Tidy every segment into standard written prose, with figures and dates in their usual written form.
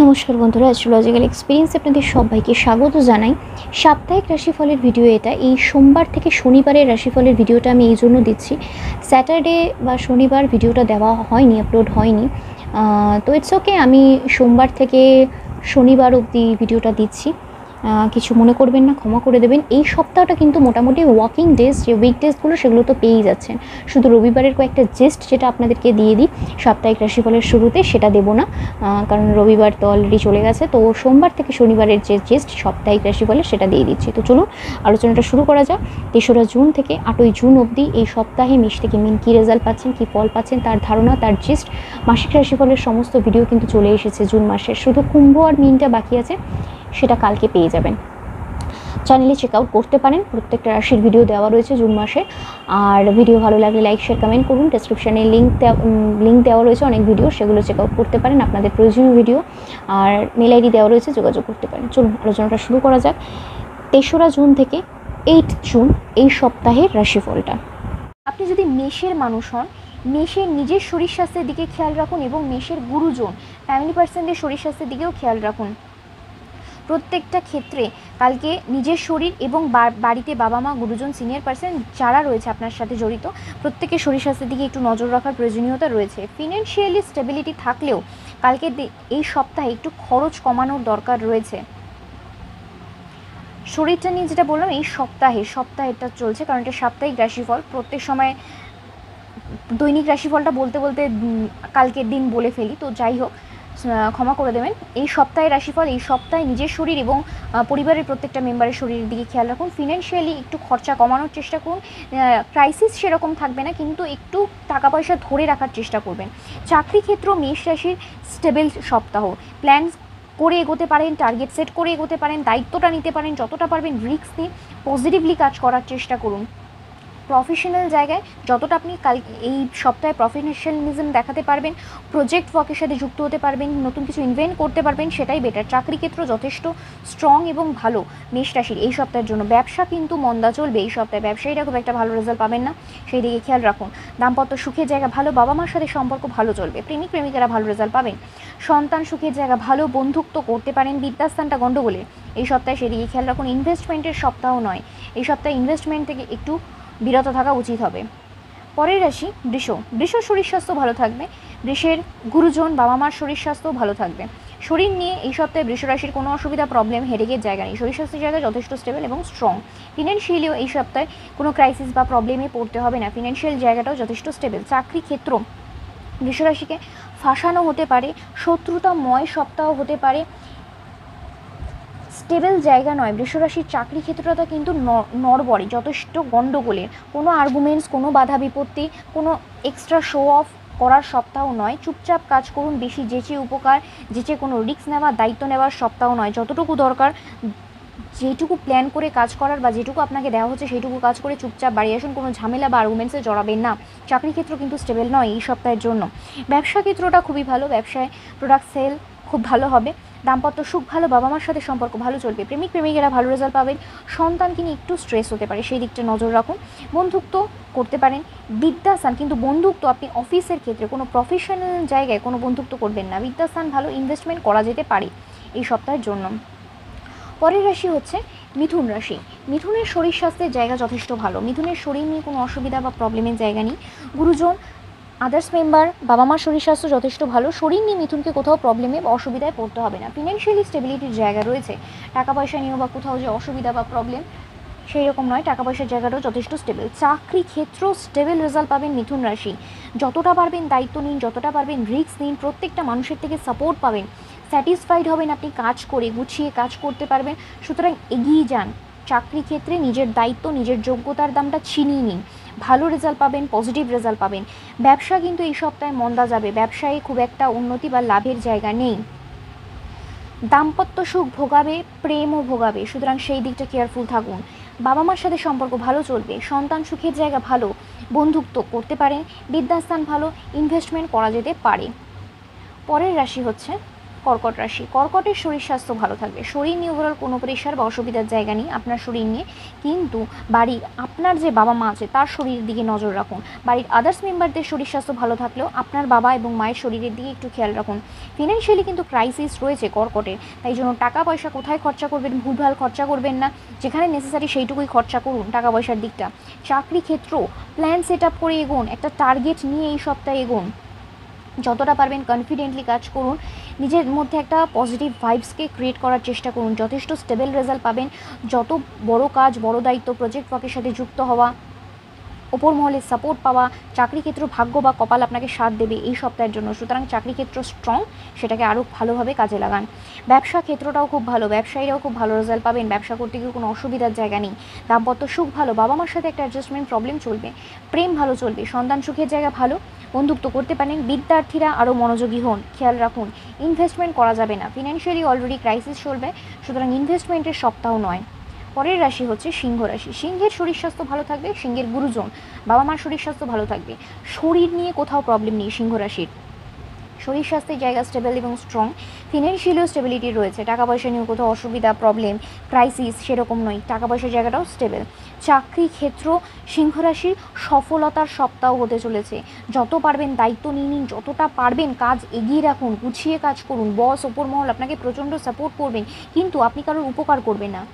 নমস্কার বন্ধুরা, astrological experience আপনাদের সবাইকে স্বাগত জানাই। সাপ্তাহিক রাশিফলের ভিডিও এটা। এই সোমবার থেকে শনিবারের রাশিফলের ভিডিওটা আমি এই জন্য দিচ্ছি, স্যাটারডে বা শনিবার ভিডিওটা দেওয়া হয়নি, আপলোড হয়নি। তো ইটস ওকে, আমি সোমবার থেকে শনিবার অবধি ভিডিওটা দিচ্ছি। কিছু মনে করবেন না, ক্ষমা করে দেবেন। এই সপ্তাহটা কিন্তু মোটামুটি ওয়ার্কিং ডেজ, যে উইকডেজগুলো সেগুলো তো পেয়েই যাচ্ছেন। শুধু রবিবারের কয়েকটা জেস্ট যেটা আপনাদেরকে দিয়ে দিই সাপ্তাহিক রাশিফলের শুরুতে, সেটা দেবো না, কারণ রবিবার তো অলরেডি চলে গেছে। তো সোমবার থেকে শনিবারের যে জেস্ট সাপ্তাহিক রাশিফলের সেটা দিয়ে দিচ্ছি। তো চলুন আলোচনাটা শুরু করা যাক। 3রা জুন থেকে 8ই জুন অবধি এই সপ্তাহে মেষ থেকে মিন কী রেজাল্ট পাচ্ছেন, কী ফল পাচ্ছেন, তার ধারণা, তার জেস্ট, মাসিক রাশিফলের সমস্ত ভিডিও কিন্তু চলে এসেছে জুন মাসের। শুধু কুম্ভ আর মিনটা বাকি আছে, সেটা কালকে পেয়ে যাবেন। চ্যানেলে চেক আউট করতে পারেন, প্রত্যেকটা রাশির ভিডিও দেওয়া রয়েছে জুন মাসে। আর ভিডিও ভালো লাগলে লাইক, শেয়ার, কমেন্ট করুন। ডেসক্রিপশানে লিঙ্ক দেওয়া রয়েছে অনেক ভিডিও, সেগুলো চেক আউট করতে পারেন, আপনাদের প্রয়োজনীয় ভিডিও। আর মেল আইডি দেওয়া রয়েছে, যোগাযোগ করতে পারেন। চলুন আলোচনাটা শুরু করা যাক। 3রা জুন থেকে 8 জুন এই সপ্তাহের রাশিফলটা। আপনি যদি মেষের মানুষ হন, মেষের নিজের শরীর স্বাস্থ্যের দিকে খেয়াল রাখুন এবং মেষের গুরুজন, ফ্যামিলি পার্সনদের শরীর স্বাস্থ্যের দিকেও খেয়াল রাখুন। প্রত্যেকটা ক্ষেত্রে কালকে নিজের শরীর এবং বাড়িতে বাবা মা, গুরুজন, সিনিয়র পার্সন যারা রয়েছে আপনার সাথে জড়িত, প্রত্যেকের শরীর স্বাস্থ্যের দিকে একটু নজর রাখার প্রয়োজনীয়তা রয়েছে। ফিনান্সিয়ালি স্টেবিলিটি থাকলেও কালকে এই সপ্তাহে একটু খরচ কমানোর দরকার রয়েছে। শরীরটা নিয়ে যেটা বললাম, এই সপ্তাহেটা চলছে, কারণ এটা সাপ্তাহিক রাশিফল। প্রত্যেক সময় দৈনিক রাশিফলটা বলতে বলতে কালকের দিন বলে ফেলি, তো যাই হোক, ক্ষমা করে দেবেন। এই সপ্তাহের রাশিফল, এই সপ্তাহে নিজের শরীর এবং পরিবারের প্রত্যেকটা মেম্বারের শরীরের দিকে খেয়াল রাখুন। ফিনান্সিয়ালি একটু খরচা কমানোর চেষ্টা করুন। ক্রাইসিস সেরকম থাকবে না, কিন্তু একটু টাকা পয়সা ধরে রাখার চেষ্টা করবেন। চাকরি ক্ষেত্র মেষ রাশির স্টেবল সপ্তাহ। প্ল্যান করে এগোতে পারেন, টার্গেট সেট করে এগোতে পারেন, দায়িত্বটা নিতে পারেন, যতটা পারবেন রিস্ক নিয়ে পজিটিভলি কাজ করার চেষ্টা করুন। প্রফেশনাল জায়গায় যতটা আপনি এই সপ্তাহে প্রফেশনালিজম দেখাতে পারবেন, প্রজেক্ট ওয়ার্কের সাথে যুক্ত হতে পারবেন, নতুন কিছু ইনভেন্ট করতে পারবেন, সেটাই বেটার। চাকরি ক্ষেত্র যথেষ্ট স্ট্রং এবং ভালো মেষ রাশির এই সপ্তাহের জন্য। ব্যবসা কিন্তু মন্দা চলবে এই সপ্তাহে, ব্যবসায়ীরা খুব একটা ভালো রেজাল্ট পাবেন না, সেই দিকে খেয়াল রাখুন। দাম্পত্য সুখের জায়গা ভালো, বাবা মার সাথে সম্পর্ক ভালো চলবে, প্রেমিক প্রেমিকারা ভালো রেজাল্ট পাবেন। সন্তান সুখের জায়গা ভালো, বন্ধুত্ব করতে পারেন। বিদ্যাস্থানটা গণ্ডগোলের এই সপ্তাহে, সেদিকে খেয়াল রাখুন। ইনভেস্টমেন্টের সপ্তাহ নয় এই সপ্তাহে, ইনভেস্টমেন্ট থেকে একটু বিরত থাকা উচিত হবে। পরের রাশি বৃষ শরীর স্বাস্থ্য ভালো থাকবে। বৃষের গুরুজন, বাবা মার শরীর স্বাস্থ্যও ভালো থাকবে। শরীর নিয়ে এই সপ্তাহে বৃষ রাশির কোনো অসুবিধা, প্রবলেম, হেডেকের জায়গা নেই। শরীর স্বাস্থ্যের জায়গা যথেষ্ট স্টেবল এবং স্ট্রং। ফিনান্সিয়ালিও এই সপ্তাহে কোনো ক্রাইসিস বা প্রবলেমে পড়তে হবে না, ফিনান্সিয়াল জায়গাটাও যথেষ্ট স্টেবল। চাকরি ক্ষেত্র বৃষ রাশিকে ফাঁসানো হতে পারে, শত্রুতাময় সপ্তাহ হতে পারে, স্টেবল জায়গা নয়। বৃষরাশির চাকরি ক্ষেত্রটা কিন্তু নড়বড়ে, যথেষ্ট গণ্ডগোলের। কোনো আর্গুমেন্টস, কোনো বাধা বিপত্তি, কোনো এক্সট্রা শো অফ করার সপ্তাহ নয়। চুপচাপ কাজ করুন, বেশি যেচে উপকার, যেচে কোনো রিস্ক নেওয়া, দায়িত্ব নেওয়ার সপ্তাহ নয়। যতটুকু দরকার, যেটুকু প্ল্যান করে কাজ করার বা যেটুকু আপনাকে দেওয়া হচ্ছে সেইটুকু কাজ করে চুপচাপ বাড়ি আসুন, কোনো ঝামেলা বা আর্গুমেন্টসে জড়াবেন না। চাকরি ক্ষেত্র কিন্তু স্টেবল নয় এই সপ্তাহের জন্য। ব্যবসা ক্ষেত্রটা খুবই ভালো, ব্যবসায় প্রোডাক্ট সেল খুব ভালো হবে। দাম্পত্য সুখ ভালো, বাবা মার সাথে সম্পর্ক ভালো চলবে, প্রেমিক প্রেমিকেরা ভালো রেজাল্ট পাবেন। সন্তানকে নিয়ে একটু স্ট্রেস হতে পারে, সেই দিকটা নজর রাখুন। বন্ধুত্ব করতে পারেন, বিদ্যাস্থান কিন্তু বন্ধুত্ব আপনি অফিসের ক্ষেত্রে কোনো প্রফেশনাল জায়গায় কোনো বন্ধুত্ব করবেন না। বিদ্যাস্থান ভালো, ইনভেস্টমেন্ট করা যেতে পারে এই সপ্তাহের জন্য। পরের রাশি হচ্ছে মিথুন রাশি। মিথুনের শরীর স্বাস্থ্যের জায়গা যথেষ্ট ভালো, মিথুনের শরীর নিয়ে কোনো অসুবিধা বা প্রবলেমের জায়গা নেই। গুরুজন, আদার্স মেম্বার, বাবা মার শরীর স্বাস্থ্য যথেষ্ট ভালো। শরীর নিয়ে মিথুনকে কোথাও প্রবলেমে বা অসুবিধায় পড়তে হবে না। ফিনান্সিয়ালি স্টেবিলিটির জায়গা রয়েছে, টাকা পয়সা নিয়েও বা কোথাও যে অসুবিধা বা প্রবলেম সেই রকম নয়, টাকা পয়সার জায়গাটাও যথেষ্ট স্টেবল। চাকরি ক্ষেত্র স্টেবল রেজাল্ট পাবেন মিথুন রাশি। যতটা পারবেন দায়িত্ব নিন, যতটা পারবেন রিস্ক নিন, প্রত্যেকটা মানুষের থেকে সাপোর্ট পাবেন, স্যাটিসফাইড হবেন, আপনি কাজ করে গুছিয়ে কাজ করতে পারবেন। সুতরাং এগিয়ে যান। চাকরি ক্ষেত্রে নিজের দায়িত্ব, নিজের যোগ্যতার দামটা ছিনিয়ে নিন, ভালো রেজাল্ট পাবেন, পজিটিভ রেজাল্ট পাবেন। ব্যবসা কিন্তু এই সপ্তাহে মন্দা যাবে, ব্যবসায় খুব একটা উন্নতি বা লাভের জায়গা নেই। দাম্পত্য সুখ ভোগাবে, প্রেমও ভোগাবে, সুতরাং সেই দিকটা কেয়ারফুল থাকুন। বাবা মার সাথে সম্পর্ক ভালো চলবে, সন্তান সুখের জায়গা ভালো, বন্ধুত্ব করতে পারেন, বিদ্যাস্থান ভালো, ইনভেস্টমেন্ট করা যেতে পারে। পরের রাশি হচ্ছে কর্কট রাশি। কর্কটের শরীর স্বাস্থ্য ভালো থাকবে, শরীর নিয়ে ওভারঅল কোনো প্রেশার বা অসুবিধার জায়গা নেই আপনার শরীর নিয়ে, কিন্তু বাড়ির আপনার যে বাবা মা আছে তার শরীরের দিকে নজর রাখুন। বাড়ির আদার্স মেম্বারদের শরীর স্বাস্থ্য ভালো থাকলেও আপনার বাবা এবং মায়ের শরীরের দিকে একটু খেয়াল রাখুন। ফিনান্সিয়ালি কিন্তু ক্রাইসিস রয়েছে কর্কটের, তাই জন্য টাকা পয়সা কোথায় খরচা করবেন, ভুলভাল খরচা করবেন না, যেখানে নেসেসারি সেইটুকুই খরচা করুন টাকা পয়সার দিকটা। চাকরি ক্ষেত্র প্ল্যান সেট আপ করে এগোন, একটা টার্গেট নিয়ে এই সপ্তাহে এগোন, যতটা পারবেন কনফিডেন্টলি কাজ করুন, নিজের মধ্যে একটা পজিটিভ ভাইবসকে ক্রিয়েট করার চেষ্টা করুন, যথেষ্ট স্টেবল রেজাল্ট পাবেন। যত বড় কাজ, বড় দায়িত্ব, প্রজেক্ট ওয়ার্কের সাথে যুক্ত হওয়া, ওপর মহলের সাপোর্ট পাওয়া, চাকরি ক্ষেত্র ভাগ্য বা কপাল আপনাকে সাথ দেবে এই সপ্তাহের জন্য। সুতরাং চাকরি ক্ষেত্র স্ট্রং, সেটাকে আরও ভালোভাবে কাজে লাগান। ব্যবসা ক্ষেত্রটাও খুব ভালো, ব্যবসায়ীরাও খুব ভালো রেজাল্ট পাবেন, ব্যবসা করতে গিয়ে কোনো অসুবিধার জায়গা নেই। দাম্পত্য সুখ ভালো, বাবা মার সাথে একটা অ্যাডজাস্টমেন্ট প্রবলেম চলবে, প্রেম ভালো চলবে, সন্তান সুখের জায়গা ভালো, বন্ধুত্ব করতে পারেন। বিদ্যার্থীরা আরও মনোযোগী হন, খেয়াল রাখুন, ইনভেস্টমেন্ট করা যাবে না, ফিনান্সিয়ালি অলরেডি ক্রাইসিস চলবে, সুতরাং ইনভেস্টমেন্টের সপ্তাহ নয়। পরের রাশি হচ্ছে সিংহ রাশি। সিংহের শরীর স্বাস্থ্য ভালো থাকবে, সিংহের গুরুজন বাবা মার শরীর স্বাস্থ্য ভালো থাকবে, শরীর নিয়ে কোথাও প্রবলেম নেই সিংহ রাশির, শরীর স্বাস্থ্যের জায়গা স্টেবল এবং স্ট্রং, ফিনান্সিয়ালিও স্টেবিলিটি রয়েছে, টাকা পয়সা নিয়েও কোথাও অসুবিধা, প্রবলেম, ক্রাইসিস সেরকম নয়, টাকা পয়সার জায়গাটাও স্টেবল। চাকরি ক্ষেত্র সিংহ রাশির সফলতার সপ্তাহ হতে চলেছে, যত পারবেন দায়িত্ব নিয়ে নিন, যতটা পারবেন কাজ এগিয়ে রাখুন, গুছিয়ে কাজ করুন, বস ওপর মহল আপনাকে প্রচণ্ড সাপোর্ট করবেন, কিন্তু আপনি কারোর উপকার করবেন না,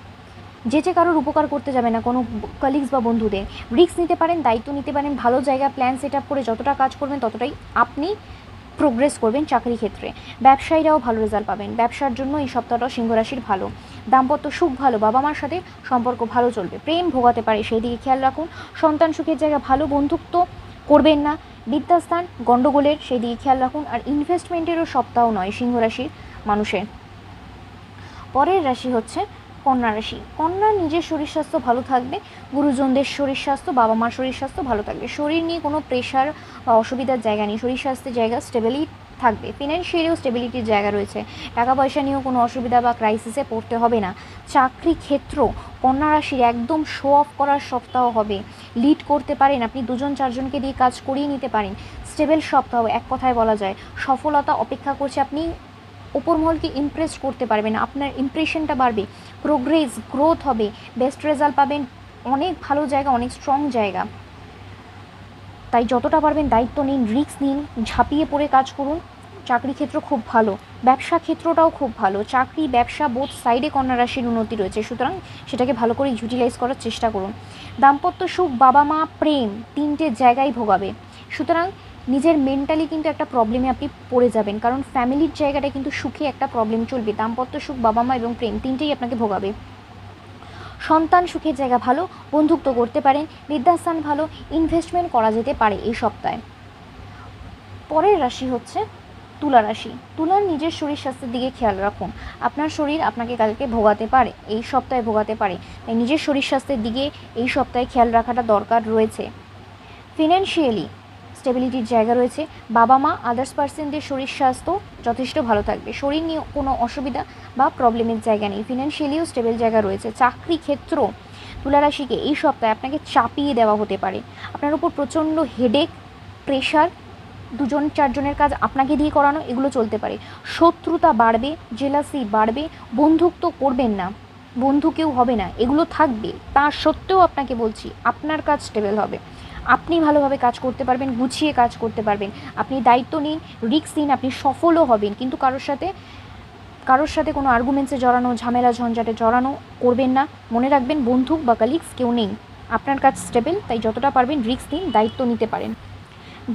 যে কারোর উপকার করতে যাবে না কোনো কলিগস বা বন্ধুদের। রিস্ক নিতে পারেন, দায়িত্ব নিতে পারেন, ভালো জায়গা প্ল্যান সেট আপ করে যতটা কাজ করবেন ততটাই আপনি প্রোগ্রেস করবেন চাকরি ক্ষেত্রে। ব্যবসায়ীরাও ভালো রেজাল্ট পাবেন, ব্যবসার জন্য এই সপ্তাহটাও সিংহ রাশির ভালো। দাম্পত্য সুখ ভালো, বাবা মার সাথে সম্পর্ক ভালো চলবে, প্রেম ভোগাতে পারে সেই দিকে খেয়াল রাখুন, সন্তান সুখের জায়গা ভালো, বন্ধুত্ব করবেন না, বিদ্যাস্থান গণ্ডগোলের সেই দিকে খেয়াল রাখুন। আর ইনভেস্টমেন্টেরও সপ্তাহ নয় সিংহ রাশির মানুষের। পরের রাশি হচ্ছে কন্যা রাশি। কন্যার নিজের শরীর স্বাস্থ্য ভালো থাকবে, গুরুজনদের শরীর স্বাস্থ্য, বাবা মার শরীর স্বাস্থ্য ভালো থাকবে, শরীর নিয়ে কোনো প্রেশার বা অসুবিধার জায়গা নেই, শরীর স্বাস্থ্যের জায়গা স্টেবলি থাকবে, ফিনান্সিয়ালিও স্টেবিলিটির জায়গা রয়েছে, টাকা পয়সা নিয়েও কোনো অসুবিধা বা ক্রাইসিসে পড়তে হবে না। চাকরি ক্ষেত্র কন্যা রাশির একদম শো অফ করার সপ্তাহ হবে, লিড করতে পারেন, আপনি দুজন চারজনকে দিয়ে কাজ করিয়ে নিতে পারেন, স্টেবল সপ্তাহ, এক কথায় বলা যায় সফলতা অপেক্ষা করছে, আপনি ওপর মহলকে ইমপ্রেস করতে পারবেন, আপনার ইমপ্রেশনটা বাড়বে, প্রোগ্রেস গ্রোথ হবে, বেস্ট রেজাল্ট পাবেন, অনেক ভালো জায়গা, অনেক স্ট্রং জায়গা। তাই যতটা পারবেন দায়িত্ব নিন, রিস্ক নিন, ঝাঁপিয়ে পড়ে কাজ করুন। চাকরি ক্ষেত্র খুব ভালো, ব্যবসা ক্ষেত্রটাও খুব ভালো, চাকরি ব্যবসা বোথ সাইডে কন্যা রাশির উন্নতি রয়েছে, সুতরাং সেটাকে ভালো করে ইউটিলাইজ করার চেষ্টা করুন। দাম্পত্য সুখ, বাবা মা, প্রেম তিনটে জায়গায় ভোগাবে, সুতরাং নিজের মেন্টালি কিন্তু একটা প্রবলেমে আপনি পড়ে যাবেন, কারণ ফ্যামিলির জায়গাটা কিন্তু সুখে একটা প্রবলেম চলবে, দাম্পত্য সুখ, বাবা মা এবং প্রেম তিনটেই আপনাকে ভোগাবে। সন্তান সুখের জায়গা ভালো, বন্ধুত্ব করতে পারেন, বিদ্যাস্থান ভালো, ইনভেস্টমেন্ট করা যেতে পারে এই সপ্তাহে। পরের রাশি হচ্ছে তুলা রাশি। তুলার নিজের শরীর স্বাস্থ্যের দিকে খেয়াল রাখুন, আপনার শরীর আপনাকে কালকে ভোগাতে পারে, এই সপ্তাহে ভোগাতে পারে, তাই নিজের শরীর স্বাস্থ্যের দিকে এই সপ্তাহে খেয়াল রাখাটা দরকার রয়েছে। ফিনান্সিয়ালি স্টেবিলিটির জায়গা রয়েছে, বাবা মা আদার্স পার্সনদের শরীর স্বাস্থ্য যথেষ্ট ভালো থাকবে, শরীর নিয়ে কোনো অসুবিধা বা প্রবলেমের জায়গা নেই, ফিনান্সিয়ালিও স্টেবল জায়গা রয়েছে। চাকরি ক্ষেত্র তুলারাশিকে এই সপ্তাহে আপনাকে চাপিয়ে দেওয়া হতে পারে, আপনার উপর প্রচণ্ড হেডেক, প্রেশার, দুজন চারজনের কাজ আপনাকে দিয়ে করানো, এগুলো চলতে পারে, শত্রুতা বাড়বে, জেলাসি বাড়বে, বন্ধুত্ব করবেন না, বন্ধু কেউ হবে না, এগুলো থাকবে, তা সত্ত্বেও আপনাকে বলছি আপনার কাজ স্টেবল হবে, আপনি ভালোভাবে কাজ করতে পারবেন, গুছিয়ে কাজ করতে পারবেন, আপনি দায়িত্ব নিন, রিস্ক নিন, আপনি সফলও হবেন, কিন্তু কারোর সাথে কোনো আর্গুমেন্টসে জড়ানো, ঝামেলা ঝঞ্ঝাটে জড়ানো করবেন না। মনে রাখবেন বন্ধু বা কালিগস কেউ নেই, আপনার কাজ স্টেবল, তাই যতটা পারবেন রিস্ক নিন, দায়িত্ব নিতে পারেন।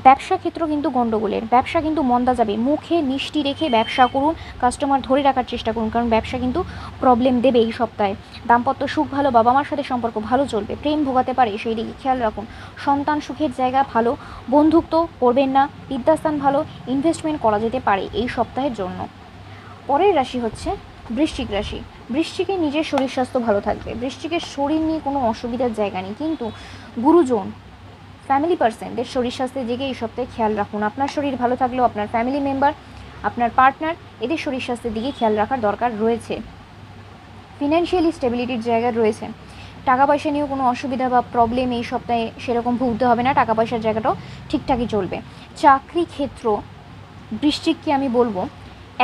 ব্যবসা ক্ষেত্র কিন্তু গণ্ডগোলের, ব্যবসা কিন্তু মন্দা যাবে, মুখে মিষ্টি রেখে ব্যবসা করুন, কাস্টমার ধরে রাখার চেষ্টা করুন, কারণ ব্যবসা কিন্তু প্রবলেম দেবে এই সপ্তাহে। দাম্পত্য সুখ ভালো, বাবা মার সাথে সম্পর্ক ভালো চলবে, প্রেম ভোগাতে পারে সেই দিকে খেয়াল রাখুন, সন্তান সুখের জায়গা ভালো, বন্ধুত্ব করবেন না, বিদ্যাস্থান ভালো, ইনভেস্টমেন্ট করা যেতে পারে এই সপ্তাহের জন্য। পরের রাশি হচ্ছে বৃশ্চিক রাশি। বৃশ্চিকের নিজের শরীর স্বাস্থ্য ভালো থাকবে, বৃশ্চিকের শরীর নিয়ে কোনো অসুবিধার জায়গা নেই, কিন্তু গুরুজন ফ্যামিলি পার্সনদের শরীর স্বাস্থ্যের দিকে এই সপ্তাহে খেয়াল রাখুন, আপনার শরীর ভালো থাকলেও আপনার ফ্যামিলি মেম্বার, আপনার পার্টনার, এদের শরীর স্বাস্থ্যের দিকে খেয়াল রাখার দরকার রয়েছে। ফিনান্সিয়ালি স্টেবিলিটির জায়গা রয়েছে, টাকা পয়সা নিয়েও কোনো অসুবিধা বা প্রবলেম এই সপ্তাহে সেরকম ভুগতে হবে না, টাকা পয়সার জায়গাটাও ঠিকঠাকই চলবে। চাকরি ক্ষেত্র বৃশ্চিককে আমি বলবো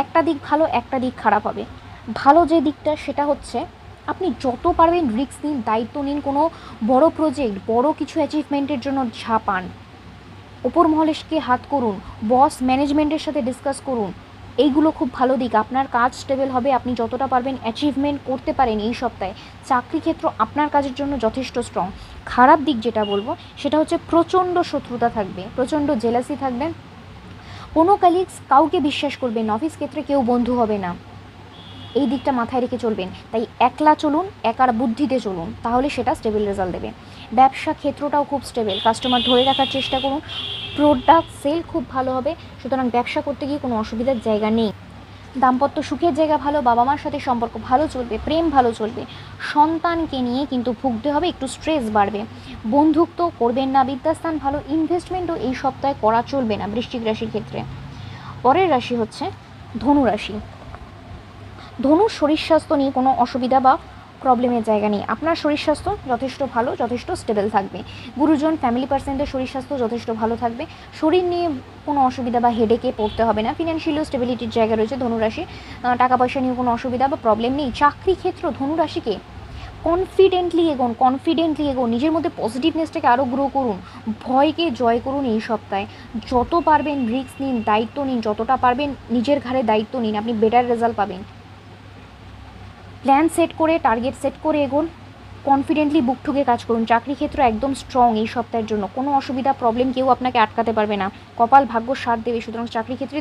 একটা দিক ভালো, একটা দিক খারাপ হবে। ভালো যে দিকটা সেটা হচ্ছে আপনি যত পারবেন রিস্ক নিন, দায়িত্ব নিন, কোনো বড় প্রজেক্ট, বড় কিছু অ্যাচিভমেন্টের জন্য ঝাঁপান, ওপর মহলেকে হাত করুন, বস ম্যানেজমেন্টের সাথে ডিসকাস করুন। এইগুলো খুব ভালো দিক। আপনার কাজ স্টেবল হবে, আপনি যতটা পারবেন অ্যাচিভমেন্ট করতে পারেন এই সপ্তাহে। চাকরি ক্ষেত্র আপনার কাজের জন্য যথেষ্ট স্ট্রং। খারাপ দিক যেটা বলবো সেটা হচ্ছে প্রচণ্ড শত্রুতা থাকবে, প্রচণ্ড জেলাসি থাকবে, কোনো কালিগস কাউকে বিশ্বাস করবেন না, অফিস ক্ষেত্রে কেউ বন্ধু হবে না, এই দিকটা মাথায় রেখে চলবেন। তাই একলা চলুন, একার বুদ্ধিতে চলুন, তাহলে সেটা স্টেবল রেজাল্ট দেবে। ব্যবসা ক্ষেত্রটাও খুব স্টেবল, কাস্টমার ধরে রাখার চেষ্টা করুন, প্রোডাক্ট সেল খুব ভালো হবে, সুতরাং ব্যবসা করতে গিয়ে কোনো অসুবিধার জায়গা নেই। দাম্পত্য সুখের জায়গা ভালো, বাবা মার সাথে সম্পর্ক ভালো চলবে, প্রেম ভালো চলবে। সন্তানকে নিয়ে কিন্তু ভুগতে হবে, একটু স্ট্রেস বাড়বে। বন্ধুত্ব করবেন না, বিদ্যাস্থান ভালো, ইনভেস্টমেন্টও এই সপ্তাহে করা চলবে না বৃশ্চিক রাশির ক্ষেত্রে। পরের রাশি হচ্ছে ধনু রাশি। ধনুর শরীর স্বাস্থ্য নিয়ে কোনো অসুবিধা বা প্রবলেমের জায়গা নেই। আপনার শরীর স্বাস্থ্য যথেষ্ট ভালো, যথেষ্ট স্টেবল থাকবে। গুরুজন, ফ্যামিলি পার্সনদের শরীর স্বাস্থ্য যথেষ্ট ভালো থাকবে। শরীর নিয়ে কোনো অসুবিধা বা হেডেকে পড়তে হবে না। ফিনান্সিয়ালিও স্টেবিলিটির জায়গা রয়েছে ধনুরাশি। টাকা পয়সা নিয়ে কোনো অসুবিধা বা প্রবলেম নেই। চাকরি ক্ষেত্র ধনুরাশিকে কনফিডেন্টলি এগোন, নিজের মধ্যে পজিটিভনেসটাকে আরও গ্রো করুন, ভয়কে জয় করুন এই সপ্তাহে। যত পারবেন রিস্ক নিন, দায়িত্ব নিন, যতটা পারবেন নিজের ঘাড়ে দায়িত্ব নিন, আপনি বেটার রেজাল্ট পাবেন। প্ল্যান সেট করে, টার্গেট সেট করে এগোন, কনফিডেন্টলি বুক ঠুকে কাজ করুন। চাকরি ক্ষেত্র একদম স্ট্রং এই সপ্তাহের জন্য, কোনো অসুবিধা প্রবলেম কেউ আপনাকে আটকাতে পারবে না। কপাল ভাগ্য সাথ দেবে, সুতরাং চাকরি ক্ষেত্রে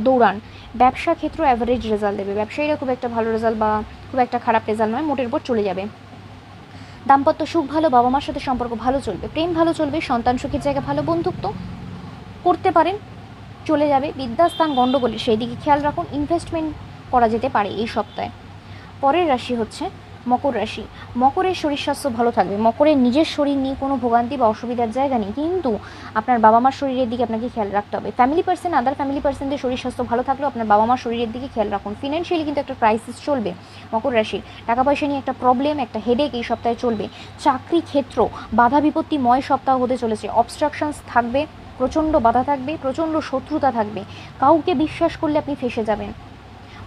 দৌড়ান। ব্যবসা ক্ষেত্র অ্যাভারেজ রেজাল্ট দেবে, ব্যবসায়ীরা খুব একটা ভালো রেজাল্ট বা খুব একটা খারাপ রেজাল্ট নয়, মোটের উপর চলে যাবে। দাম্পত্য সুখ ভালো, বাবা মার সাথে সম্পর্ক ভালো চলবে, প্রেম ভালো চলবে, সন্তান সুখের জায়গা ভালো, বন্ধুত্ব করতে পারেন, চলে যাবে। বিদ্যাস্থান গণ্ডগোলে সেই দিকে খেয়াল রাখুন, ইনভেস্টমেন্ট করা যেতে পারে এই সপ্তাহে। পরের রাশি হচ্ছে মকর রাশি। মকরের শরীর স্বাস্থ্য ভালো থাকবে। মকরের নিজের শরীর নিয়ে কোনো ভোগান্তি বা অসুবিধার জায়গা নেই, কিন্তু আপনার বাবা মার শরীরের দিকে আপনাকে খেয়াল রাখতে হবে। ফ্যামিলি পার্সন, আদার ফ্যামিলি পার্সনদের শরীর স্বাস্থ্য ভালো থাকলেও আপনার বাবা মার শরীরের দিকে খেয়াল রাখুন। ফিনান্সিয়ালি কিন্তু একটা ক্রাইসিস চলবে মকর রাশির। টাকা পয়সা নিয়ে একটা প্রবলেম, একটা হেডেক এই সপ্তাহে চলবে। চাকরি ক্ষেত্র বাধা বিপত্তিময় সপ্তাহ হতে চলেছে। অবস্ট্রাকশনস থাকবে, প্রচণ্ড বাধা থাকবে, প্রচণ্ড শত্রুতা থাকবে। কাউকে বিশ্বাস করলে আপনি ফেঁসে যাবেন।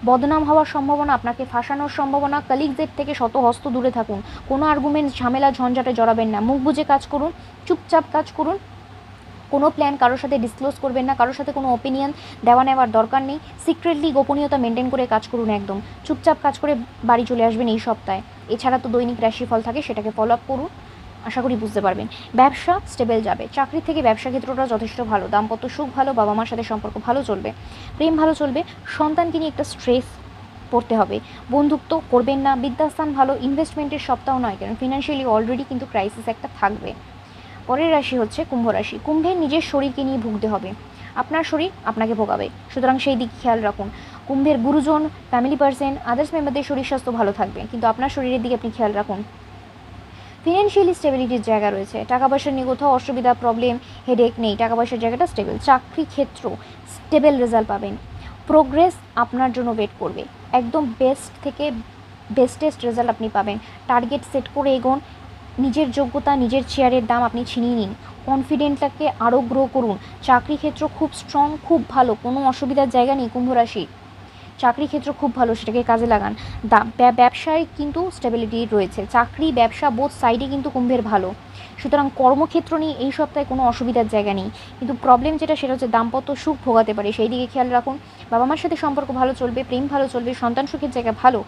বদনাম হওয়ার সম্ভাবনা, আপনাকে ফাঁসানোর সম্ভাবনা। কালিগদের থেকে শত হস্ত দূরে থাকুন। কোনো আর্গুমেন্ট, ঝামেলা, ঝঞ্ঝাটে জড়াবেন না। মুখ বুজে কাজ করুন, চুপচাপ কাজ করুন। কোনো প্ল্যান কারোর সাথে ডিসক্লোজ করবেন না, কারোর সাথে কোনো ওপিনিয়ন দেওয়া নেওয়ার দরকার নেই। সিক্রেটলি গোপনীয়তা মেনটেন করে কাজ করুন, একদম চুপচাপ কাজ করে বাড়ি চলে আসবেন এই সপ্তাহে। এছাড়া তো দৈনিক রাশিফল থাকে, সেটাকে ফলো আপ করুন, আশা করি বুঝতে পারবেন। ব্যবসা স্টেবল যাবে, চাকরি থেকে ব্যবসা ক্ষেত্রটা যথেষ্ট ভালো। দাম্পত্য সুখ ভালো, বাবা মার সাথে সম্পর্ক ভালো চলবে, প্রেম ভালো চলবে। সন্তানকে নিয়ে একটা স্ট্রেস পড়তে হবে। বন্ধুত্ব করবেন না, বিদ্যাস্থান ভালো, ইনভেস্টমেন্টের সপ্তাহ নয়, কারণ ফিনান্সিয়ালি অলরেডি কিন্তু ক্রাইসিস একটা থাকবে। পরের রাশি হচ্ছে কুম্ভ রাশি। কুম্ভের নিজের শরীরকে নিয়ে ভুগতে হবে, আপনার শরীর আপনাকে ভোগাবে, সুতরাং সেই দিক খেয়াল রাখুন। কুম্ভের গুরুজন, ফ্যামিলি পার্সন, আদার্স মেম্বারদের শরীর স্বাস্থ্য ভালো থাকবে, কিন্তু আপনার শরীরের দিকে আপনি খেয়াল রাখুন। ফিনান্সিয়ালি স্টেবিলিটির জায়গা রয়েছে, টাকা পয়সা নিয়ে কোথাও অসুবিধা, প্রবলেম, হেডেক নেই। টাকা পয়সার জায়গাটা স্টেবল। চাকরি ক্ষেত্র স্টেবল রেজাল্ট পাবেন। প্রোগ্রেস আপনার জন্য ওয়েট করবে, একদম বেস্ট থেকে বেস্টেস্ট রেজাল্ট আপনি পাবেন। টার্গেট সেট করে এগোন, নিজের যোগ্যতা, নিজের চেয়ারের দাম আপনি ছিনিয়ে নিন, কনফিডেন্টটাকে আরও গ্রো করুন। চাকরি ক্ষেত্র খুব স্ট্রং, খুব ভালো, কোনো অসুবিধার জায়গা নেই কুম্ভ রাশি। চাকরি ক্ষেত্র খুব ভালো, সেটাকে কাজে লাগান। ব্যবসায় কিন্তু স্টেবিলিটি রয়েছে, চাকরি ব্যবসা বোথ সাইডে কিন্তু কুম্ভের ভালো, সুতরাং কর্মক্ষেত্র নিয়ে এই সপ্তাহে কোনো অসুবিধার জায়গা নেই। কিন্তু প্রবলেম যেটা সেটা হচ্ছে দাম্পত্য সুখ ভোগাতে পারে, সেই দিকে খেয়াল রাখুন। বাবা মার সাথে সম্পর্ক ভালো চলবে, প্রেম ভালো চলবে, সন্তান সুখের জায়গা ভালো,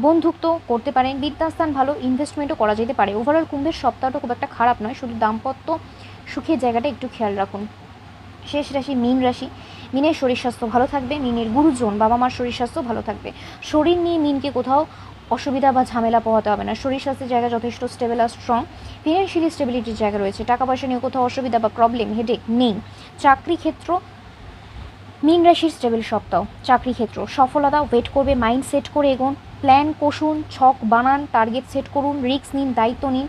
বন্ধুত্ব করতে পারেন, বিদ্যাস্থান ভালো, ইনভেস্টমেন্টও করা যেতে পারে। ওভারঅল কুম্ভের সপ্তাহটা খুব একটা খারাপ নয়, শুধু দাম্পত্য সুখের জায়গাটা একটু খেয়াল রাখুন। শেষ রাশি মীন রাশি। মীনের শরীর স্বাস্থ্য ভালো থাকবে, মীনের গুরুজন, বাবা মার শরীর স্বাস্থ্য ভালো থাকবে। শরীর নিয়ে মীনকে কোথাও অসুবিধা বা ঝামেলা পোহাতে হবে না, শরীর স্বাস্থ্যের জায়গা যথেষ্ট স্টেবল আর স্ট্রং। ফিনান্সিয়ালি স্টেবিলিটির জায়গা রয়েছে, টাকা পয়সা নিয়ে কোথাও অসুবিধা বা প্রবলেম, হেডেক নেই। চাকরি ক্ষেত্র মীন রাশির স্টেবল সপ্তাহ। চাকরি ক্ষেত্র সফলতা ওয়েট করবে, মাইন্ড সেট করে এগোন, প্ল্যান কষুন, ছক বানান, টার্গেট সেট করুন, রিস্ক নিন, দায়িত্ব নিন,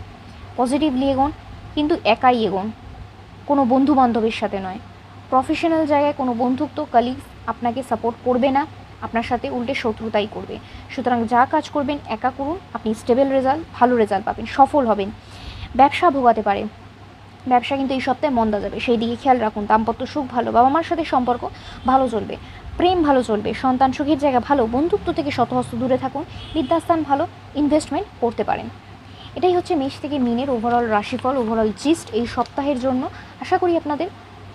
পজিটিভলি এগোন, কিন্তু একাই এগোন, কোনো বন্ধু বান্ধবের সাথে নয়। প্রফেশনাল জায়গায় কোনো বন্ধুত্ব, কালিগস আপনাকে সাপোর্ট করবে না, আপনার সাথে উল্টে শত্রুতাই করবে। সুতরাং যা কাজ করবেন একা করুন, আপনি স্টেবল রেজাল্ট, ভালো রেজাল্ট পাবেন, সফল হবেন। ব্যবসা ভোগাতে পারে, ব্যবসা কিন্তু এই সপ্তাহে মন্দা যাবে, সেই দিকে খেয়াল রাখুন। দাম্পত্য সুখ ভালো, বাবা মার সাথে সম্পর্ক ভালো চলবে, প্রেম ভালো চলবে, সন্তান সুখের জায়গা ভালো, বন্ধুত্ব থেকে শতহস্ত দূরে থাকুন, বিদ্যাস্থান ভালো, ইনভেস্টমেন্ট করতে পারেন। এটাই হচ্ছে মেষ থেকে মিনের ওভারঅল রাশিফল, ওভারঅল জিস্ট এই সপ্তাহের জন্য। আশা করি আপনাদের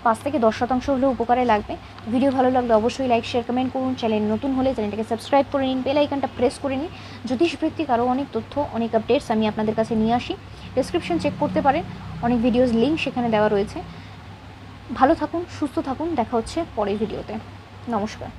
5 থেকে 10% হলেও উপকারে লাগবে। ভিডিও ভালো লাগলে অবশ্যই লাইক, শেয়ার, কমেন্ট করুন। চ্যানেল নতুন হলে চ্যানেলটাকে সাবস্ক্রাইব করে নিন, বেল আইকনটা প্রেস করে নিন। জ্যোতিষভিত্তিক আরও অনেক তথ্য, অনেক আপডেটস আমি আপনাদের কাছে নিয়ে আসি। ডেসক্রিপশন চেক করতে পারেন, অনেক ভিডিওস লিঙ্ক সেখানে দেওয়া রয়েছে। ভালো থাকুন, সুস্থ থাকুন, দেখা হচ্ছে পরের ভিডিওতে। নমস্কার।